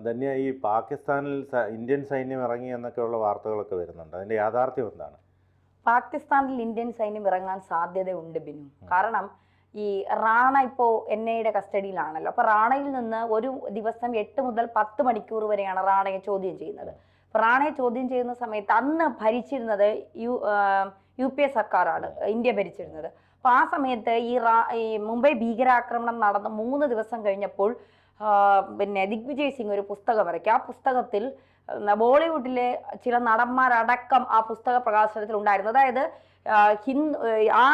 ധന്യ, ഈ പാകിസ്ഥാനിൽ ഇന്ത്യൻ സൈന്യം ഇറങ്ങി എന്നൊക്കെയുള്ള വാർത്തകളൊക്കെ വരുന്നുണ്ട്. അതിന്റെ യാഥാർത്ഥ്യം എന്താണ്? പാകിസ്ഥാനിൽ ഇന്ത്യൻ സൈന്യം ഇറങ്ങാൻ സാധ്യതയുണ്ട് ബിനു. കാരണം ഈ റാണ ഇപ്പോൾ NIA കസ്റ്റഡിയിലാണല്ലോ. അപ്പൊ റാണയിൽ നിന്ന് ഒരു ദിവസം 8 മുതൽ 10 മണിക്കൂർ വരെയാണ് റാണയെ ചോദ്യം ചെയ്യുന്നത്. റാണയെ ചോദ്യം ചെയ്യുന്ന സമയത്ത് അന്ന് ഭരിച്ചിരുന്നത് UPA സർക്കാരാണ്, ഇന്ത്യ ഭരിച്ചിരുന്നത്. അപ്പൊ ആ സമയത്ത് ഈ മുംബൈ ഭീകരാക്രമണം നടന്ന് 3 ദിവസം കഴിഞ്ഞപ്പോൾ പിന്നെ ദിഗ്വിജയ് സിംഗ് ഒരു പുസ്തകം ഇറക്കി. ആ പുസ്തകത്തിൽ ബോളിവുഡിലെ ചില നടന്മാരടക്കം ആ പുസ്തക പ്രകാശനത്തിൽ ഉണ്ടായിരുന്നു. അതായത്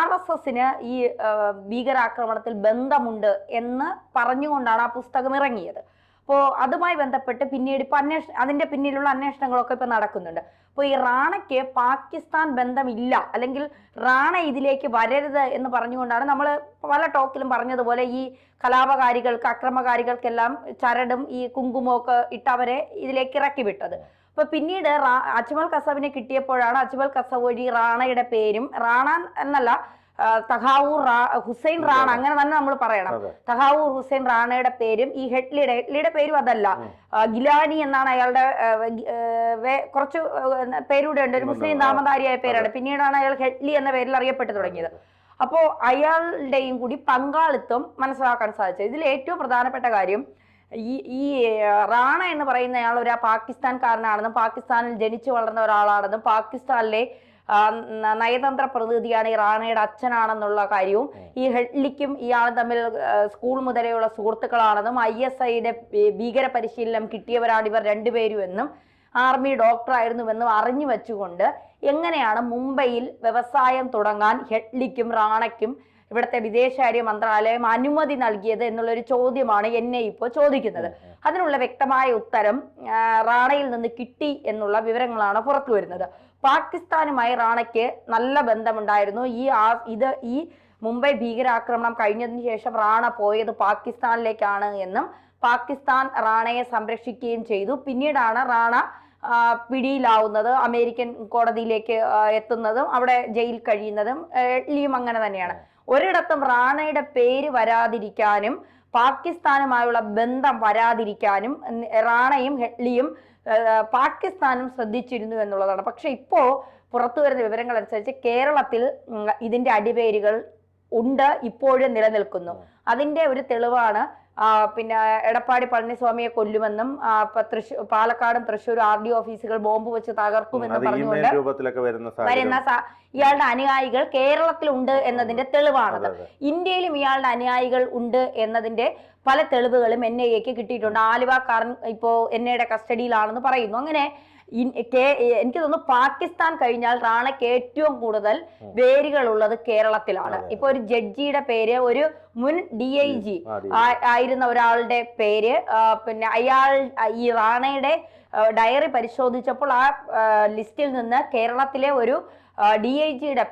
RSSന് ഈ ഭീകരാക്രമണത്തിൽ ബന്ധമുണ്ട് എന്ന് പറഞ്ഞുകൊണ്ടാണ് ആ പുസ്തകം ഇറങ്ങിയത്. അപ്പോൾ അതുമായി ബന്ധപ്പെട്ട് പിന്നീട് ഇപ്പം അതിന്റെ പിന്നിലുള്ള അന്വേഷണങ്ങളൊക്കെ ഇപ്പം നടക്കുന്നുണ്ട്. അപ്പോൾ ഈ റാണയ്ക്ക് പാകിസ്ഥാൻ ബന്ധമില്ല, അല്ലെങ്കിൽ റാണ ഇതിലേക്ക് വരരുത് എന്ന് പറഞ്ഞുകൊണ്ടാണ് നമ്മൾ പല ടോക്കിലും പറഞ്ഞതുപോലെ ഈ കലാപകാരികൾക്ക്, അക്രമകാരികൾക്കെല്ലാം ചരടും ഈ കുങ്കുമൊക്കെ ഇട്ടവരെ ഇതിലേക്ക് ഇറക്കി വിട്ടത്. അപ്പൊ പിന്നീട് അജ്മൽ കസബിനെ കിട്ടിയപ്പോഴാണ് അജ്മൽ കസബ് വഴി റാണയുടെ പേരും, റാണ എന്നല്ല തഹാവൂർ ഹുസൈൻ റാണ, അങ്ങനെ തന്നെ നമ്മൾ പറയണം, തഹാവൂർ ഹുസൈൻ റാണയുടെ പേരും ഈ ഹെഡ്ലിയുടെ പേരും അതല്ല, ഗിലാനി എന്നാണ് അയാളുടെ കുറച്ച് പേരൂടെ ഉണ്ട്, ഒരു മുസ്ലിം നാമധാരിയായ പേരാണ്. പിന്നീടാണ് അയാൾ ഹെഡ്ലി എന്ന പേരിൽ അറിയപ്പെട്ടു തുടങ്ങിയത്. അപ്പോ അയാളുടെയും കൂടി പങ്കാളിത്തം മനസ്സിലാക്കാൻ സാധിച്ചത്. ഇതിൽ ഏറ്റവും പ്രധാനപ്പെട്ട കാര്യം ഈ റാണ എന്ന് പറയുന്നയാൾ ഒരു പാകിസ്ഥാൻകാരനാണെന്നും പാകിസ്ഥാനിൽ ജനിച്ചു വളർന്ന ഒരാളാണെന്നും പാകിസ്ഥാനിലെ നയതന്ത്ര പ്രതിനിധിയാണ് ഈ റാണയുടെ അച്ഛനാണെന്നുള്ള കാര്യവും, ഈ ഹെഡ്ലിക്കും ഇയാളും തമ്മിൽ സ്കൂൾ മുതലെയുള്ള സുഹൃത്തുക്കളാണെന്നും ISIയുടെ ഭീകര പരിശീലനം കിട്ടിയവരാണ് ഇവർ രണ്ടുപേരും എന്നും ആർമി ഡോക്ടറായിരുന്നുവെന്നും അറിഞ്ഞു വെച്ചുകൊണ്ട് എങ്ങനെയാണ് മുംബൈയിൽ വ്യവസായം തുടങ്ങാൻ ഹെഡ്ലിക്കും റാണയ്ക്കും ഇവിടുത്തെ വിദേശകാര്യ മന്ത്രാലയം അനുമതി നൽകിയത് എന്നുള്ളൊരു ചോദ്യമാണ് NIA ഇപ്പോൾ ചോദിക്കുന്നത്. അതിനുള്ള വ്യക്തമായ ഉത്തരം റാണയിൽ നിന്ന് കിട്ടി എന്നുള്ള വിവരങ്ങളാണ് പുറത്തു വരുന്നത്. പാകിസ്ഥാനുമായി റാണയ്ക്ക് നല്ല ബന്ധമുണ്ടായിരുന്നു. ഈ മുംബൈ ഭീകരാക്രമണം കഴിഞ്ഞതിന് ശേഷം റാണ പോയത് പാകിസ്ഥാനിലേക്കാണ് എന്നും പാകിസ്ഥാൻ റാണയെ സംരക്ഷിക്കുകയും ചെയ്തു. പിന്നീടാണ് റാണ പിടിയിലാവുന്നത്, അമേരിക്കൻ കോടതിയിലേക്ക് എത്തുന്നതും അവിടെ ജയിൽ കഴിയുന്നതും. ഹെഡ്ലിയും അങ്ങനെ തന്നെയാണ്. ഒരിടത്തും റാണയുടെ പേര് വരാതിരിക്കാനും പാകിസ്ഥാനുമായുള്ള ബന്ധം വരാതിരിക്കാനും റാണയും ഹെഡ്ലിയും പാകിസ്ഥാനും ശ്രദ്ധിച്ചിരുന്നു എന്നുള്ളതാണ്. പക്ഷെ ഇപ്പോ പുറത്തു വരുന്ന വിവരങ്ങൾ അനുസരിച്ച് കേരളത്തിൽ ഇതിന്റെ അടിവേരുകൾ ഉണ്ട്, ഇപ്പോഴും നിലനിൽക്കുന്നു. അതിന്റെ ഒരു തെളിവാണ് പിന്നെ എടപ്പാടി പളനിസ്വാമിയെ കൊല്ലുമെന്നും പാലക്കാടും തൃശ്ശൂർ RD ഓഫീസുകൾ ബോംബ് വെച്ച് തകർക്കുമെന്നും പറഞ്ഞുകൊണ്ട് വരുന്ന ഇയാളുടെ അനുയായികൾ കേരളത്തിൽ ഉണ്ട് എന്നതിന്റെ തെളിവാണത്. ഇന്ത്യയിലും ഇയാളുടെ അനുയായികൾ ഉണ്ട് എന്നതിന്റെ പല തെളിവുകളും NIAക്ക് കിട്ടിയിട്ടുണ്ട്. ആലുവക്കാരൻ ഇപ്പോ NIAയുടെ കസ്റ്റഡിയിലാണെന്ന് പറയുന്നു. അങ്ങനെ എനിക്ക് തോന്നുന്നു പാകിസ്ഥാൻ കഴിഞ്ഞാൽ റാണയ്ക്ക് ഏറ്റവും കൂടുതൽ വേരുകൾ ഉള്ളത് കേരളത്തിലാണ്. ഇപ്പൊ ഒരു ജഡ്ജിയുടെ പേര്, ഒരു മുൻ DIG ആയിരുന്ന ഒരാളുടെ പേര്, പിന്നെ ഈ റാണയുടെ ഡയറി പരിശോധിച്ചപ്പോൾ ആ ലിസ്റ്റിൽ നിന്ന് കേരളത്തിലെ ഒരു DIGയുടെ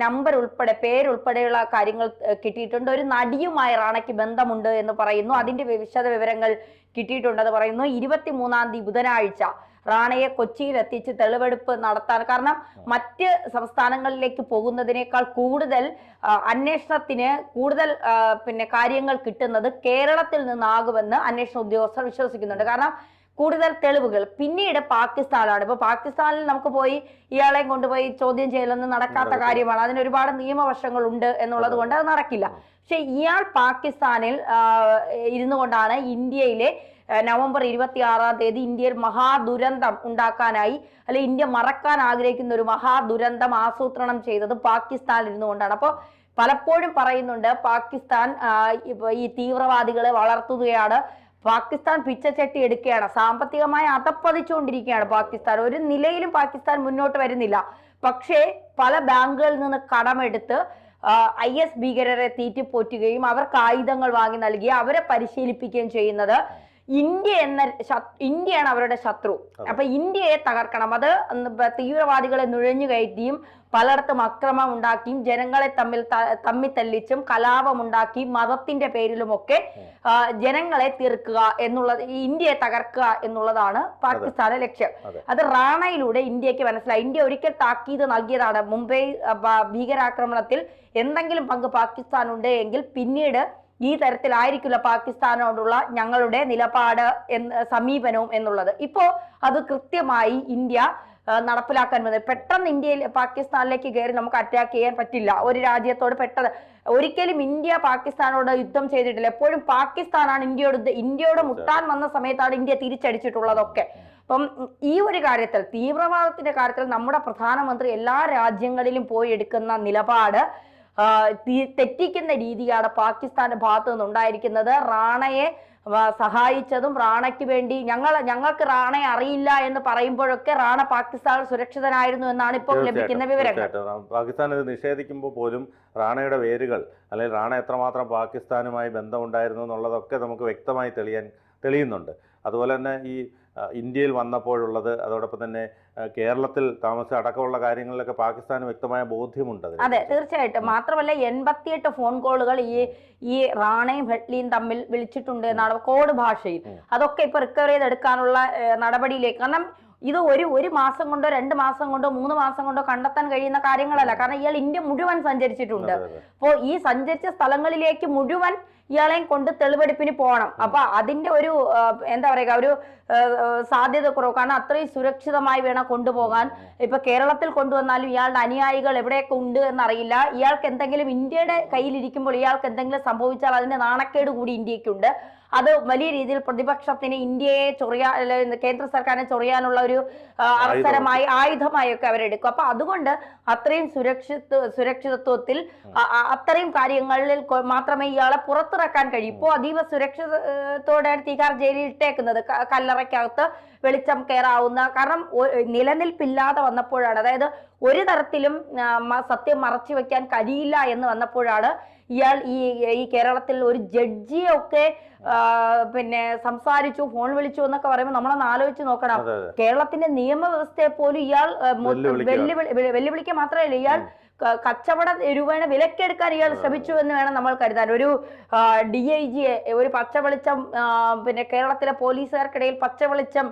നമ്പർ ഉൾപ്പെടെ പേരുൾപ്പെടെയുള്ള കാര്യങ്ങൾ കിട്ടിയിട്ടുണ്ട്. ഒരു നടിയുമായി റാണയ്ക്ക് ബന്ധമുണ്ട് എന്ന് പറയുന്നു. അതിന്റെ വിശദ വിവരങ്ങൾ കിട്ടിയിട്ടുണ്ടെന്ന് പറയുന്നു. 23-ാം തീയതി ബുധനാഴ്ച റാണയെ കൊച്ചിയിൽ എത്തിച്ച് തെളിവെടുപ്പ് നടത്താൻ, കാരണം മറ്റ് സംസ്ഥാനങ്ങളിലേക്ക് പോകുന്നതിനേക്കാൾ കൂടുതൽ അന്വേഷണത്തിന് കൂടുതൽ പിന്നെ കാര്യങ്ങൾ കിട്ടുന്നത് കേരളത്തിൽ നിന്നാകുമെന്ന് അന്വേഷണ ഉദ്യോഗസ്ഥർ വിശ്വസിക്കുന്നുണ്ട്. കാരണം കൂടുതൽ തെളിവുകൾ പിന്നീട് പാകിസ്ഥാനാണ്. ഇപ്പൊ പാകിസ്ഥാനിൽ നമുക്ക് പോയി ഇയാളെ കൊണ്ടുപോയി ചോദ്യം ചെയ്യലൊന്നും നടക്കാത്ത കാര്യമാണ്. അതിന് ഒരുപാട് നിയമവശങ്ങൾ ഉണ്ട് എന്നുള്ളത് കൊണ്ട് അത് നടക്കില്ല. പക്ഷെ ഇയാൾ പാകിസ്ഥാനിൽ ഇരുന്നു കൊണ്ടാണ് ഇന്ത്യയിലെ നവംബർ 26-ാം തീയതി ഇന്ത്യയിൽ മഹാദുരന്തം ഉണ്ടാക്കാനായി, അല്ലെ ഇന്ത്യ മറക്കാൻ ആഗ്രഹിക്കുന്ന ഒരു മഹാദുരന്തം ആസൂത്രണം ചെയ്തത് പാകിസ്ഥാനിൽ ഇരുന്നു കൊണ്ടാണ്. അപ്പോൾ പലപ്പോഴും പറയുന്നുണ്ട് പാകിസ്ഥാൻ ഈ തീവ്രവാദികളെ വളർത്തുകയാണ്, പാകിസ്ഥാൻ പിച്ചച്ചട്ടി എടുക്കുകയാണ്, സാമ്പത്തികമായി അധപ്പതിച്ചുകൊണ്ടിരിക്കുകയാണ് പാകിസ്ഥാൻ. ഒരു നിലയിലും പാകിസ്ഥാൻ മുന്നോട്ട് വരുന്നില്ല. പക്ഷേ പല ബാങ്കുകളിൽ നിന്ന് കടമെടുത്ത് IS ഭീകരരെ തീറ്റിപ്പോറ്റുകയും അവർക്ക് ആയുധങ്ങൾ വാങ്ങി നൽകി അവരെ പരിശീലിപ്പിക്കുകയും ചെയ്യുന്നത് ഇന്ത്യയാണ് അവരുടെ ശത്രു. അപ്പൊ ഇന്ത്യയെ തകർക്കണം. അത് തീവ്രവാദികളെ നുഴഞ്ഞു കയറ്റിയും പലയിടത്തും അക്രമം ഉണ്ടാക്കിയും ജനങ്ങളെ തമ്മിൽ തല്ലിച്ചും കലാപമുണ്ടാക്കിയും മതത്തിന്റെ പേരിലുമൊക്കെ ജനങ്ങളെ തീർക്കുക എന്നുള്ളത്, ഇന്ത്യയെ തകർക്കുക എന്നുള്ളതാണ് പാകിസ്ഥാന്റെ ലക്ഷ്യം. അത് റാണയിലൂടെ ഇന്ത്യക്ക് മനസ്സിലായി. ഇന്ത്യ ഒരിക്കൽ താക്കീത് നൽകിയതാണ്, മുംബൈ ഭീകരാക്രമണത്തിൽ എന്തെങ്കിലും പങ്ക് പാകിസ്ഥാൻ ഉണ്ട് എങ്കിൽ പിന്നീട് ഈ തരത്തിലായിരിക്കില്ല പാകിസ്ഥാനോടുള്ള ഞങ്ങളുടെ നിലപാട് സമീപനവും എന്നുള്ളത്. ഇപ്പോ അത് കൃത്യമായി ഇന്ത്യ നടപ്പിലാക്കാൻ വന്നത്. പെട്ടെന്ന് ഇന്ത്യയിൽ പാകിസ്ഥാനിലേക്ക് കയറി നമുക്ക് അറ്റാക്ക് ചെയ്യാൻ പറ്റില്ല. ഒരു രാജ്യത്തോട് പെട്ടെന്ന് ഒരിക്കലും ഇന്ത്യ പാകിസ്ഥാനോട് യുദ്ധം ചെയ്തിട്ടില്ല. എപ്പോഴും പാകിസ്ഥാനാണ് ഇന്ത്യയോട് മുട്ടാൻ വന്ന സമയത്താണ് ഇന്ത്യ തിരിച്ചടിച്ചിട്ടുള്ളതൊക്കെ. അപ്പം ഈ ഒരു കാര്യത്തിൽ, തീവ്രവാദത്തിന്റെ കാര്യത്തിൽ നമ്മുടെ പ്രധാനമന്ത്രി എല്ലാ രാജ്യങ്ങളിലും പോയി എടുക്കുന്ന നിലപാട് തെറ്റിക്കുന്ന രീതിയാണ് പാകിസ്ഥാന്റെ ഭാഗത്തു നിന്നുണ്ടായിരിക്കുന്നത്. റാണയെ സഹായിച്ചതും റാണയ്ക്ക് വേണ്ടി ഞങ്ങൾക്ക് റാണയെ അറിയില്ല എന്ന് പറയുമ്പോഴൊക്കെ റാണ പാകിസ്ഥാൻ സുരക്ഷിതനായിരുന്നു എന്നാണ് ഇപ്പോൾ ലഭിക്കുന്ന വിവരങ്ങൾ. പാകിസ്ഥാൻ ഇത് നിഷേധിക്കുമ്പോൾ പോലും റാണയുടെ വേരുകൾ അല്ലെങ്കിൽ റാണ എത്രമാത്രം പാകിസ്ഥാനുമായി ബന്ധമുണ്ടായിരുന്നു എന്നുള്ളതൊക്കെ നമുക്ക് വ്യക്തമായി തെളിയുന്നുണ്ട്. അതുപോലെ തന്നെ ഈ ഇന്ത്യയിൽ വന്നപ്പോഴുള്ളത്, അതോടൊപ്പം തന്നെ കേരളത്തിൽ താമസം അടക്കമുള്ള കാര്യങ്ങളിലൊക്കെ പാകിസ്ഥാന് വ്യക്തമായ ബോധ്യമുണ്ട്. അതെ, തീർച്ചയായിട്ടും. മാത്രമല്ല 88 ഫോൺ കോളുകൾ ഈ റാണയും ഹെഡ്ലിയും തമ്മിൽ വിളിച്ചിട്ടുണ്ട് എന്നാണ് കോഡ് ഭാഷയിൽ. അതൊക്കെ ഇപ്പൊ റിക്കവർ ചെയ്തെടുക്കാനുള്ള നടപടിയിലേക്ക്. കാരണം ഇത് ഒരു മാസം കൊണ്ടോ 2 മാസം കൊണ്ടോ 3 മാസം കൊണ്ടോ കണ്ടെത്താൻ കഴിയുന്ന കാര്യങ്ങളല്ല. കാരണം ഇയാൾ ഇന്ത്യ മുഴുവൻ സഞ്ചരിച്ചിട്ടുണ്ട്. അപ്പോൾ ഈ സഞ്ചരിച്ച സ്ഥലങ്ങളിലേക്ക് മുഴുവൻ ഇയാളെയും കൊണ്ട് തെളിവെടുപ്പിന് പോകണം. അപ്പൊ അതിന്റെ ഒരു എന്താ പറയുക, ഒരു സാധ്യത കുറവ്. കാരണം അത്രയും സുരക്ഷിതമായി വേണം കൊണ്ടുപോകാൻ. ഇപ്പൊ കേരളത്തിൽ കൊണ്ടുവന്നാലും ഇയാളുടെ അനുയായികൾ എവിടെയൊക്കെ ഉണ്ട് എന്നറിയില്ല. ഇയാൾക്ക് എന്തെങ്കിലും ഇന്ത്യയുടെ കയ്യിലിരിക്കുമ്പോൾ ഇയാൾക്ക് എന്തെങ്കിലും സംഭവിച്ചാൽ അതിന്റെ നാണക്കേട് കൂടി ഇന്ത്യക്കുണ്ട്. അത് വലിയ രീതിയിൽ പ്രതിപക്ഷത്തിന് ഇന്ത്യയെ കേന്ദ്ര സർക്കാരിനെ ചൊറിയാനുള്ള ഒരു അവസരമായി, ആയുധമായി ഒക്കെ അവരെടുക്കും. അപ്പൊ അതുകൊണ്ട് അത്രയും സുരക്ഷിതത്വത്തിൽ അത്രയും കാര്യങ്ങളിൽ മാത്രമേ ഇയാളെ പുറത്തിറക്കാൻ കഴിയൂ. ഇപ്പോൾ അതീവ സുരക്ഷിതത്തോടെയാണ് തിഹാർ ജയിലിൽ ഇട്ടേക്കുന്നത്. കല്ലറയ്ക്കകത്ത് വെളിച്ചം കയറാവുന്ന, കാരണം നിലനിൽപ്പില്ലാതെ വന്നപ്പോഴാണ്, അതായത് ഒരു തരത്തിലും സത്യം മറച്ചു വെക്കാൻ കഴിയില്ല എന്ന് വന്നപ്പോഴാണ് ഇയാൾ ഈ കേരളത്തിൽ ഒരു ജഡ്ജിയൊക്കെ പിന്നെ സംസാരിച്ചു, ഫോൺ വിളിച്ചു എന്നൊക്കെ പറയുമ്പോൾ നമ്മളൊന്ന് ആലോചിച്ച് നോക്കണം. കേരളത്തിന്റെ നിയമവ്യവസ്ഥയെ പോലും ഇയാൾ വെല്ലുവിളിക്കുക മാത്രമല്ല, ഇയാൾ കച്ചവട രൂപേണ വിലക്കെടുക്കാൻ ഇയാൾ ശ്രമിച്ചു എന്ന് വേണം നമ്മൾ കരുതാൻ. ഒരു DIG ഒരു പച്ചവെളിച്ചം, പിന്നെ കേരളത്തിലെ പോലീസുകാർക്കിടയിൽ പച്ചവെളിച്ചം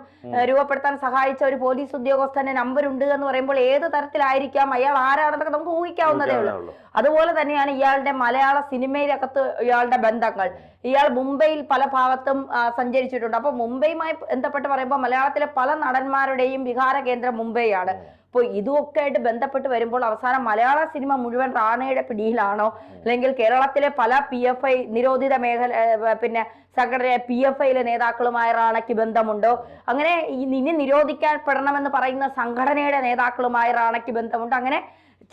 രൂപപ്പെടുത്താൻ സഹായിച്ച ഒരു പോലീസ് ഉദ്യോഗസ്ഥന്റെ നമ്പർ ഉണ്ട് എന്ന് പറയുമ്പോൾ ഏത് തരത്തിലായിരിക്കാം, അയാൾ ആരാണെന്നൊക്കെ നമുക്ക് ഊഹിക്കാവുന്നതേ ഉള്ളൂ. അതുപോലെ തന്നെയാണ് ഇയാളുടെ മലയാള സിനിമയിലകത്ത് ഇയാളുടെ ബന്ധങ്ങൾ. ഇയാൾ മുംബൈയിൽ പല ഭാഗത്തും സഞ്ചരിച്ചിട്ടുണ്ട്. അപ്പൊ മുംബൈയുമായി ബന്ധപ്പെട്ട് പറയുമ്പോൾ മലയാളത്തിലെ പല നടന്മാരുടെയും വിഹാര കേന്ദ്രം മുംബൈയാണ്. അപ്പോൾ ഇതുമൊക്കെ ആയിട്ട് ബന്ധപ്പെട്ട് വരുമ്പോൾ അവസാനം മലയാള സിനിമ മുഴുവൻ റാണയുടെ പിടിയിലാണോ, അല്ലെങ്കിൽ കേരളത്തിലെ പല PFI നിരോധിത മേഖല പിന്നെ സംഘടന PFIയിലെ നേതാക്കളുമായ റാണയ്ക്ക് ബന്ധമുണ്ടോ, അങ്ങനെ ഇനി നിരോധിക്കപ്പെടണമെന്ന് പറയുന്ന സംഘടനയുടെ നേതാക്കളുമായി റാണയ്ക്ക് ബന്ധമുണ്ടോ, അങ്ങനെ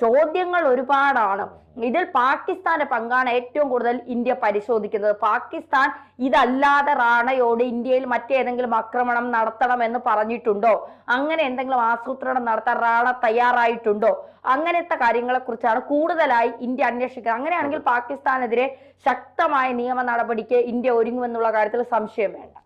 ചോദ്യങ്ങൾ ഒരുപാടാണ്. ഇതിൽ പാകിസ്ഥാന്റെ പങ്കാണ് ഏറ്റവും കൂടുതൽ ഇന്ത്യ പരിശോധിക്കുന്നത്. പാകിസ്ഥാൻ ഇതല്ലാതെ റാണയോട് ഇന്ത്യയിൽ മറ്റേതെങ്കിലും ആക്രമണം നടത്തണമെന്ന് പറഞ്ഞിട്ടുണ്ടോ, അങ്ങനെ എന്തെങ്കിലും ആസൂത്രണം നടത്താൻ റാണ തയ്യാറായിട്ടുണ്ടോ, അങ്ങനത്തെ കാര്യങ്ങളെ കുറിച്ചാണ് കൂടുതലായി ഇന്ത്യ അന്വേഷിക്കുന്നത്. അങ്ങനെയാണെങ്കിൽ പാകിസ്ഥാനെതിരെ ശക്തമായ നിയമ നടപടിക്ക് ഇന്ത്യ ഒരുങ്ങുമെന്നുള്ള കാര്യത്തിൽ സംശയം വേണ്ട.